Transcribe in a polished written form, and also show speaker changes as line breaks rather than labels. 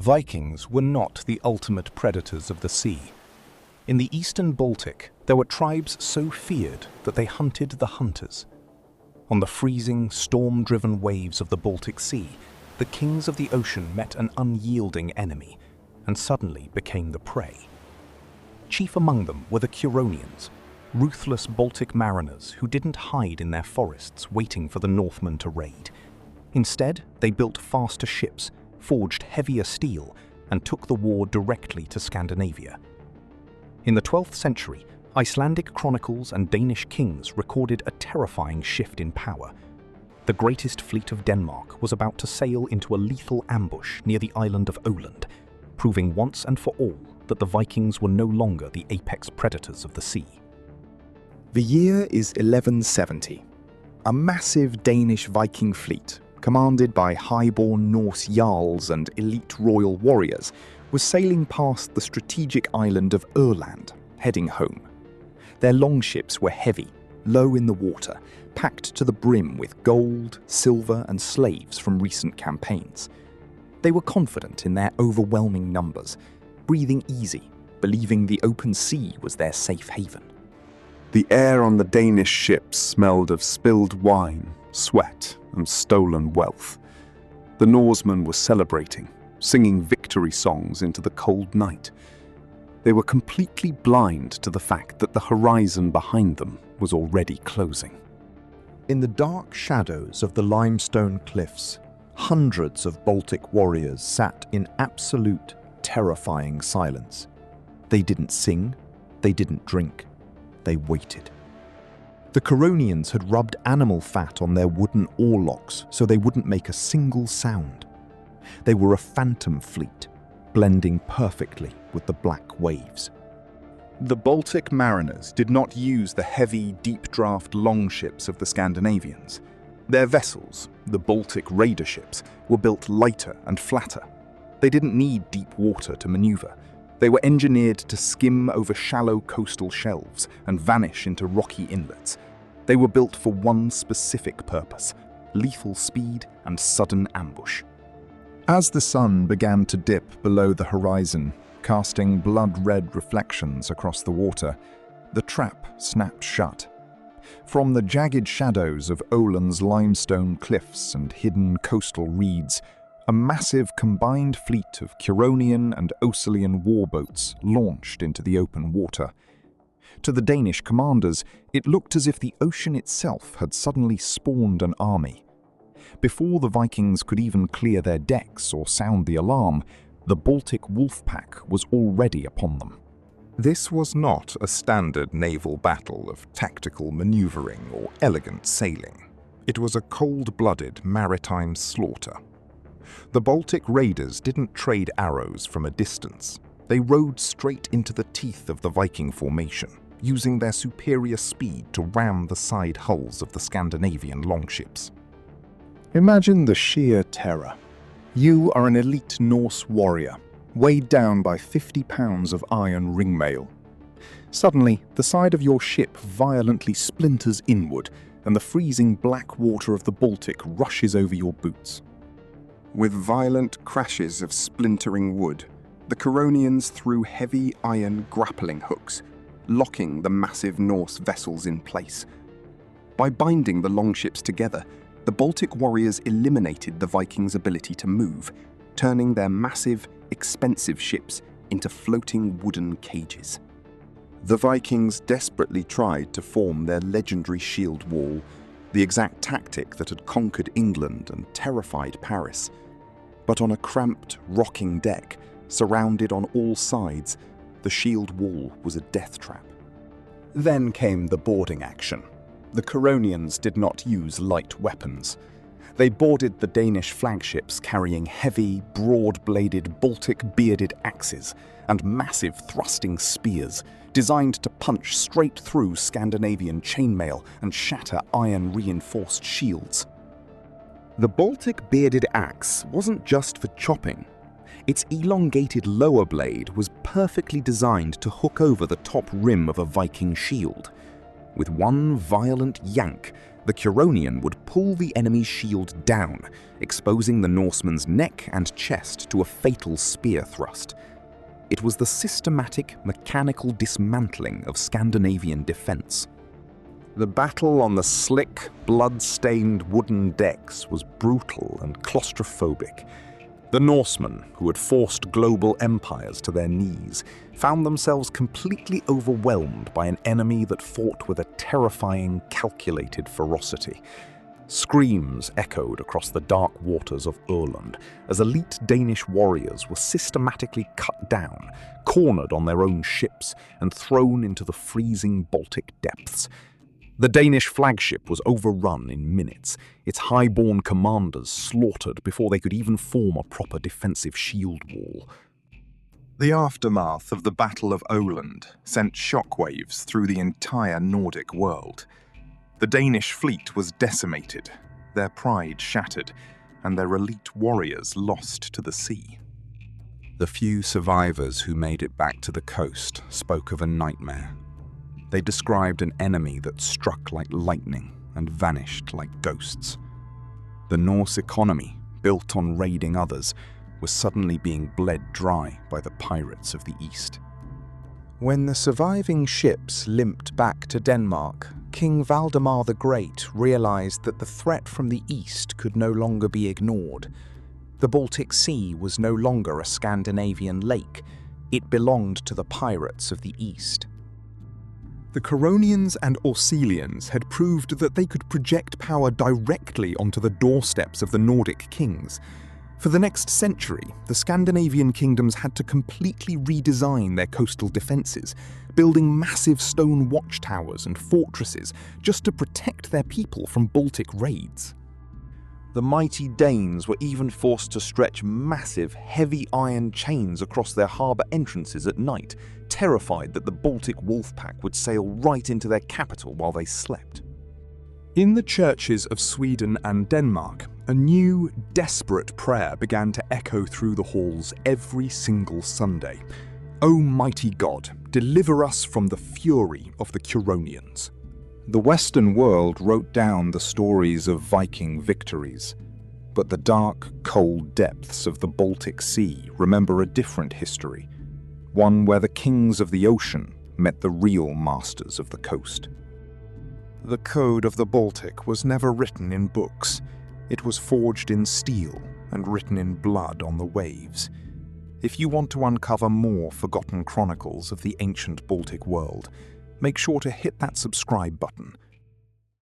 Vikings were not the ultimate predators of the sea. In the eastern Baltic, there were tribes so feared that they hunted the hunters. On the freezing, storm-driven waves of the Baltic Sea, the kings of the ocean met an unyielding enemy and suddenly became the prey. Chief among them were the Curonians, ruthless Baltic mariners who didn't hide in their forests waiting for the Northmen to raid. Instead, they built faster ships, forged heavier steel, and took the war directly to Scandinavia. In the 12th century, Icelandic chronicles and Danish kings recorded a terrifying shift in power. The greatest fleet of Denmark was about to sail into a lethal ambush near the island of Öland, proving once and for all that the Vikings were no longer the apex predators of the sea.
The year is 1170. A massive Danish Viking fleet, commanded by high-born Norse jarls and elite royal warriors, was sailing past the strategic island of Öland, heading home. Their longships were heavy, low in the water, packed to the brim with gold, silver, and slaves from recent campaigns. They were confident in their overwhelming numbers, breathing easy, believing the open sea was their safe haven.
The air on the Danish ships smelled of spilled wine, sweat, and stolen wealth. The Norsemen were celebrating, singing victory songs into the cold night. They were completely blind to the fact that the horizon behind them was already closing.
In the dark shadows of the limestone cliffs, hundreds of Baltic warriors sat in absolute, terrifying silence. They didn't sing, they didn't drink, they waited. The Curonians had rubbed animal fat on their wooden oarlocks so they wouldn't make a single sound. They were a phantom fleet, blending perfectly with the black waves.
The Baltic mariners did not use the heavy, deep-draft longships of the Scandinavians. Their vessels, the Baltic raider ships, were built lighter and flatter. They didn't need deep water to maneuver. They were engineered to skim over shallow coastal shelves and vanish into rocky inlets. They were built for one specific purpose: lethal speed and sudden ambush. As the sun began to dip below the horizon, casting blood-red reflections across the water, the trap snapped shut. From the jagged shadows of Öland's limestone cliffs and hidden coastal reeds, a massive combined fleet of Curonian and Oeselian warboats launched into the open water. To the Danish commanders, it looked as if the ocean itself had suddenly spawned an army. Before the Vikings could even clear their decks or sound the alarm, the Baltic Wolf Pack was already upon them.
This was not a standard naval battle of tactical maneuvering or elegant sailing. It was a cold-blooded maritime slaughter. The Baltic raiders didn't trade arrows from a distance. They rode straight into the teeth of the Viking formation, using their superior speed to ram the side hulls of the Scandinavian longships.
Imagine the sheer terror. You are an elite Norse warrior, weighed down by 50 pounds of iron ringmail. Suddenly, the side of your ship violently splinters inward, and the freezing black water of the Baltic rushes over your boots.
With violent crashes of splintering wood, the Curonians threw heavy iron grappling hooks, locking the massive Norse vessels in place. By binding the longships together, the Baltic warriors eliminated the Vikings' ability to move, turning their massive, expensive ships into floating wooden cages. The Vikings desperately tried to form their legendary shield wall, the exact tactic that had conquered England and terrified Paris. But on a cramped, rocking deck, surrounded on all sides, the shield wall was a death trap.
Then came the boarding action. The Curonians did not use light weapons. They boarded the Danish flagships carrying heavy, broad-bladed Baltic bearded axes and massive thrusting spears designed to punch straight through Scandinavian chainmail and shatter iron-reinforced shields. The Baltic bearded axe wasn't just for chopping. Its elongated lower blade was perfectly designed to hook over the top rim of a Viking shield. With one violent yank, The Curonian would pull the enemy's shield down, exposing the Norseman's neck and chest to a fatal spear thrust. It was the systematic, mechanical dismantling of Scandinavian defense. The battle on the slick, blood-stained wooden decks was brutal and claustrophobic. The Norsemen, who had forced global empires to their knees, found themselves completely overwhelmed by an enemy that fought with a terrifying, calculated ferocity. Screams echoed across the dark waters of Öland as elite Danish warriors were systematically cut down, cornered on their own ships, and thrown into the freezing Baltic depths. The Danish flagship was overrun in minutes, its high-born commanders slaughtered before they could even form a proper defensive shield wall.
The aftermath of the Battle of Öland sent shockwaves through the entire Nordic world. The Danish fleet was decimated, their pride shattered, and their elite warriors lost to the sea.
The few survivors who made it back to the coast spoke of a nightmare. They described an enemy that struck like lightning and vanished like ghosts. The Norse economy, built on raiding others, was suddenly being bled dry by the pirates of the East.
When the surviving ships limped back to Denmark, King Valdemar the Great realized that the threat from the east could no longer be ignored. The Baltic Sea was no longer a Scandinavian lake. It belonged to the pirates of the east.
The Curonians and Oeselians had proved that they could project power directly onto the doorsteps of the Nordic kings. For the next century, the Scandinavian kingdoms had to completely redesign their coastal defences, building massive stone watchtowers and fortresses just to protect their people from Baltic raids.
The mighty Danes were even forced to stretch massive, heavy iron chains across their harbour entrances at night, terrified that the Baltic Wolf Pack would sail right into their capital while they slept.
In the churches of Sweden and Denmark, a new, desperate prayer began to echo through the halls every single Sunday. "O mighty God, deliver us from the fury of the Curonians."
The Western world wrote down the stories of Viking victories, but the dark, cold depths of the Baltic Sea remember a different history, one where the kings of the ocean met the real masters of the coast.
The code of the Baltic was never written in books. It was forged in steel and written in blood on the waves. If you want to uncover more forgotten chronicles of the ancient Baltic world, make sure to hit that subscribe button